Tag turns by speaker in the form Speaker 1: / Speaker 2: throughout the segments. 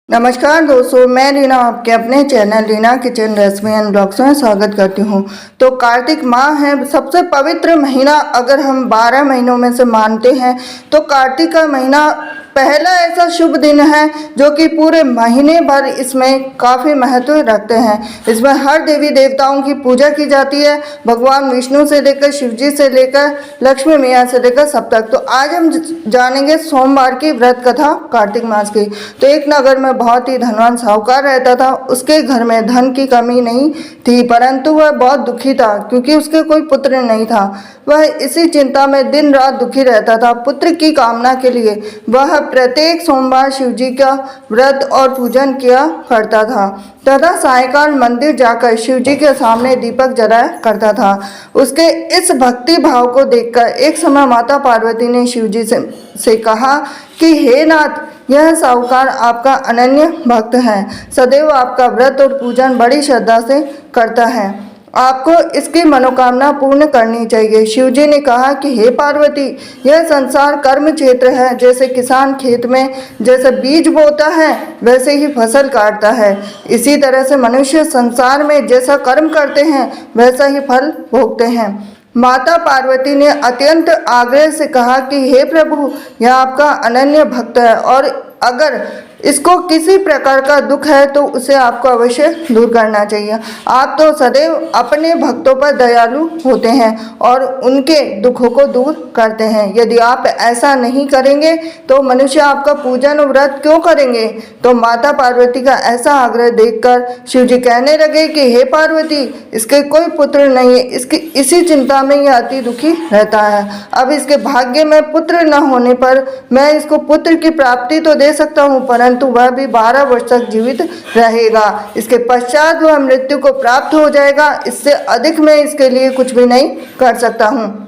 Speaker 1: नमस्कार दोस्तों, मैं रीना आपके अपने channel Reena kitchen recipe and blogs में स्वागत करती हूँ। तो कार्तिक माह है, सबसे पवित्र महीना अगर हम 12 महीनों में से मानते हैं तो कार्तिक का महीना पहला ऐसा शुभ दिन है जो कि पूरे महीने भर इसमें काफ़ी महत्व रखते हैं। इसमें हर देवी देवताओं की पूजा की जाती है, भगवान विष्णु से लेकर शिव जी से लेकर लक्ष्मी मैया से लेकर सब तक। तो आज हम जानेंगे सोमवार की व्रत कथा कार्तिक मास की। तो एक नगर में बहुत ही धनवान साहूकार रहता था। उसके घर में धन की कमी नहीं थी, परंतु वह बहुत दुखी था क्योंकि उसके कोई पुत्र नहीं था। वह इसी चिंता में दिन रात दुखी रहता था। पुत्र की कामना के लिए वह प्रत्येक सोमवार शिव जी का व्रत और पूजन किया करता था तथा सायंकाल मंदिर जाकर शिव जी के सामने दीपक जलाया करता था। उसके इस भक्ति भाव को देखकर एक समय माता पार्वती ने शिव जी से कहा कि हे नाथ, यह साहूकार आपका अनन्य भक्त है, सदैव आपका व्रत और पूजन बड़ी श्रद्धा से करता है, आपको इसकी मनोकामना पूर्ण करनी चाहिए। शिव जी ने कहा कि हे पार्वती, यह संसार कर्म क्षेत्र है। जैसे किसान खेत में जैसे बीज बोता है वैसे ही फसल काटता है, इसी तरह से मनुष्य संसार में जैसा कर्म करते हैं वैसा ही फल भोगते हैं। माता पार्वती ने अत्यंत आग्रह से कहा कि हे प्रभु, यह आपका अनन्य भक्त है और अगर इसको किसी प्रकार का दुख है तो उसे आपको अवश्य दूर करना चाहिए। आप तो सदैव अपने भक्तों पर दयालु होते हैं और उनके दुखों को दूर करते हैं। यदि आप ऐसा नहीं करेंगे तो मनुष्य आपका पूजन और व्रत क्यों करेंगे। तो माता पार्वती का ऐसा आग्रह देखकर शिव जी कहने लगे कि हे पार्वती, इसके कोई पुत्र नहीं है, इसकी इसी चिंता में यह अति दुखी रहता है। अब इसके भाग्य में पुत्र न होने पर मैं इसको पुत्र की प्राप्ति तो दे सकता हूँ, परंतु वह भी 12 वर्ष तक जीवित रहेगा। इसके पश्चात वह मृत्यु को प्राप्त हो जाएगा। इससे अधिक मैं इसके लिए कुछ भी नहीं कर सकता हूँ।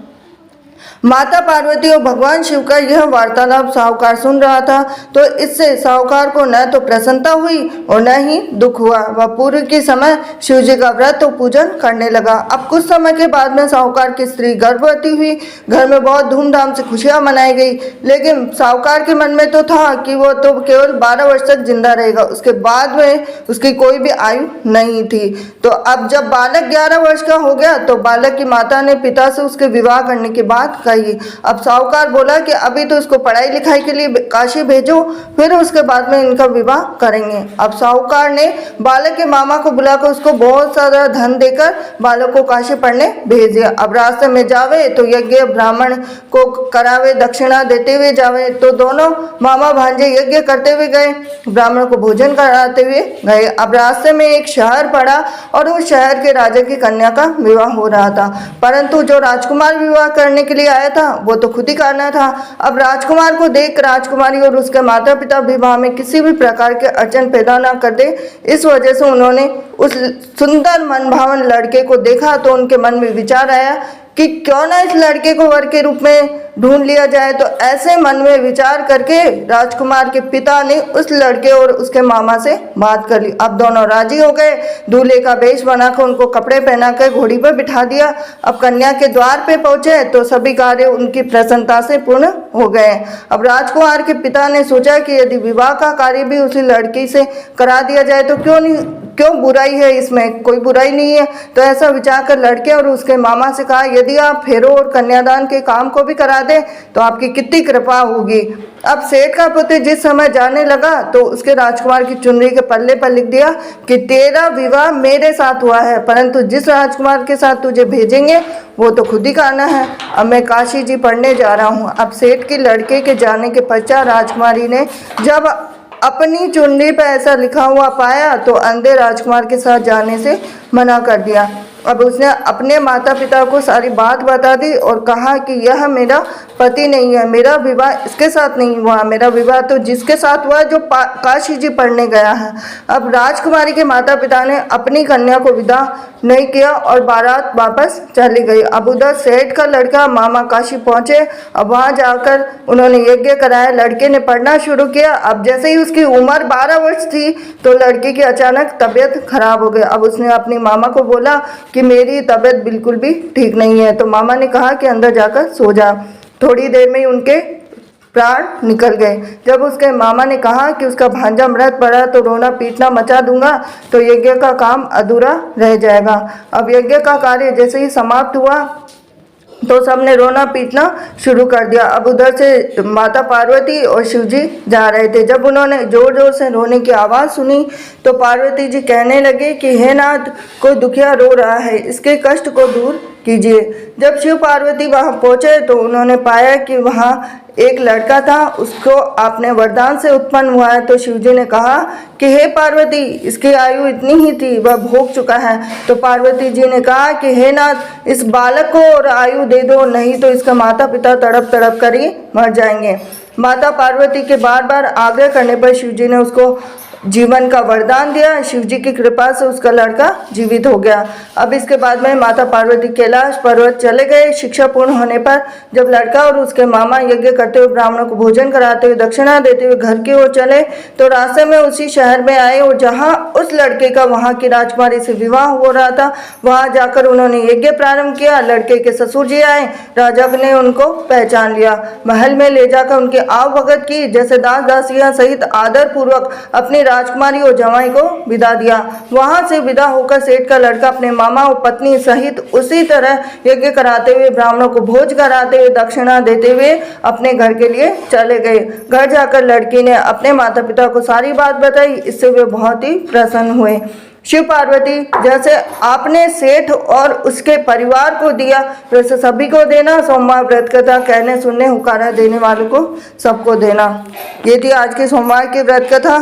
Speaker 1: माता पार्वती और भगवान शिव का यह वार्तालाप साहूकार सुन रहा था, तो इससे साहूकार को न तो प्रसन्नता हुई और न ही दुख हुआ। वह पूर्व के समय शिव जी का व्रत और पूजन करने लगा। अब कुछ समय के बाद में साहूकार की स्त्री गर्भवती हुई। घर में बहुत धूमधाम से खुशियां मनाई गई, लेकिन साहूकार के मन में तो था कि वो तो केवल 12 वर्ष तक जिंदा रहेगा, उसके बाद में उसकी कोई भी आयु नहीं थी। तो अब जब बालक 11 वर्ष का हो गया तो बालक की माता ने पिता से उसके विवाह करने के बाद कही। अब साहूकार बोला कि अभी तो इसको पढ़ाई लिखाई के लिए काशी भेजो, फिर उसके बाद में इनका विवाह करेंगे। अब साहूकार ने बालक के मामा को बुलाकर उसको बहुत सारा धन देकर बालक को काशी पढ़ने भेज दिया। अब रास्ते में जावे तो यज्ञ ब्राह्मण को करावे, दक्षिणा देते हुए जावे। तो दोनों मामा भांजे यज्ञ करते हुए गए, ब्राह्मण को भोजन कराते हुए गए। अब रास्ते में एक शहर पड़ा और उस शहर के राजा की कन्या का विवाह हो रहा था, परंतु जो राजकुमार विवाह करने के लिए आया था वो तो खुद ही करना था। अब राजकुमार को देख राजकुमारी और उसके माता पिता विवाह में किसी भी प्रकार के अड़चन पैदा ना कर दे, इस वजह से उन्होंने उस सुंदर मनभावन लड़के को देखा तो उनके मन में विचार आया कि क्यों ना इस लड़के को वर के रूप में ढूंढ लिया जाए। तो ऐसे मन में विचार करके राजकुमार के पिता ने उस लड़के और उसके मामा से बात कर ली। अब दोनों राजी हो गए। दूल्हे का वेश बनाकर उनको कपड़े पहनाकर घोड़ी पर बिठा दिया। अब कन्या के द्वार पे पहुंचे तो सभी कार्य उनकी प्रसन्नता से पूर्ण हो गए। अब राजकुमार के पिता ने सोचा कि यदि विवाह का कार्य भी उसी लड़की से करा दिया जाए तो क्यों बुराई है, इसमें कोई बुराई नहीं है। तो ऐसा विचार कर लड़के और उसके मामा से कहा, यदि आप फेरो और कन्यादान के काम को भी करा दें तो आपकी कितनी कृपा होगी। अब सेठ का पुत्र जिस समय जाने लगा तो उसके राजकुमार की चुनरी के पल्ले पर लिख दिया कि तेरा विवाह मेरे साथ हुआ है, परंतु जिस राजकुमार के साथ तुझे भेजेंगे वो तो खुद ही करना है। अब मैं काशी जी पढ़ने जा रहा हूँ। अब सेठ के लड़के के जाने के पश्चात राजकुमारी ने जब अपनी चुनरी पर ऐसा लिखा हुआ पाया तो अंधे राजकुमार के साथ जाने से मना कर दिया। अब उसने अपने माता पिता को सारी बात बता दी और कहा कि यह मेरा पति नहीं है, मेरा विवाह इसके साथ नहीं हुआ, मेरा विवाह तो जिसके साथ हुआ जो काशी जी पढ़ने गया है। अब राजकुमारी के माता पिता ने अपनी कन्या को विदा नहीं किया और बारात वापस चली गई। अब उधर सेठ का लड़का मामा काशी पहुंचे। अब वहां जाकर उन्होंने यज्ञ कराया, लड़के ने पढ़ना शुरू किया। अब जैसे ही उसकी उम्र 12 वर्ष थी तो लड़के की अचानक तबीयत खराब हो गई। अब उसने अपनी मामा को बोला कि मेरी तबीयत बिल्कुल भी ठीक नहीं है। तो मामा ने कहा कि अंदर जाकर सो जा। थोड़ी देर में उनके प्राण निकल गए। जब उसके मामा ने कहा कि उसका भांजा मृत पड़ा तो रोना पीटना मचा दूंगा तो यज्ञ का काम अधूरा रह जाएगा। अब यज्ञ का कार्य जैसे ही समाप्त हुआ तो सबने रोना पीटना शुरू कर दिया। अब उधर से माता पार्वती और शिव जी जा रहे थे। जब उन्होंने जोर जोर से रोने की आवाज़ सुनी तो पार्वती जी कहने लगे कि हे नाथ, कोई दुखिया रो रहा है, इसके कष्ट को दूर कीजिए। जब शिव पार्वती वहां पहुंचे तो उन्होंने पाया कि वहां एक लड़का था, उसको आपने वरदान से उत्पन्न हुआ है। तो शिव जी ने कहा कि हे पार्वती, इसकी आयु इतनी ही थी, वह भोग चुका है। तो पार्वती जी ने कहा कि हे नाथ, इस बालक को और आयु दे दो, नहीं तो इसका माता पिता तड़प तड़प कर ही मर जाएंगे। माता पार्वती के बार बार आग्रह करने पर शिव जी ने उसको जीवन का वरदान दिया। शिव जी की कृपा से उसका लड़का जीवित हो गया। अब इसके बाद में माता पार्वती कैलाश पर्वत चले गए। शिक्षा पूर्ण होने पर जब लड़का और उसके मामा यज्ञ करते हुए ब्राह्मणों को भोजन कराते हुए दक्षिणा देते हुए घर की ओर चले तो रास्ते में उसी शहर में आए और जहाँ उस लड़के का वहाँ की राजकुमारी से विवाह हो रहा था, वहाँ जाकर उन्होंने यज्ञ प्रारंभ किया। लड़के के ससुर जी आए, राजा ने उनको पहचान लिया, महल में ले जाकर उनकी आव भगत की, जैसे दास दासियां सहित आदर पूर्वक अपनी राजकुमारी और जवाई को विदा दिया। वहां से विदा होकर सेठ का लड़का अपने मामा और पत्नी सहित उसी तरह यज्ञ कराते हुए ब्राह्मणों को भोज कराते हुए दक्षिणा देते हुए अपने घर के लिए चले गए। घर जाकर लड़की ने अपने माता पिता को सारी बात बताई। इससे वे बहुत ही प्रसन्न हुए। शिव पार्वती, जैसे आपने सेठ और उसके परिवार को दिया वैसे सभी को देना। सोमवार व्रत कथा कहने सुनने हुकारा देने वालों को सबको देना। ये थी आज की सोमवार की व्रत कथा।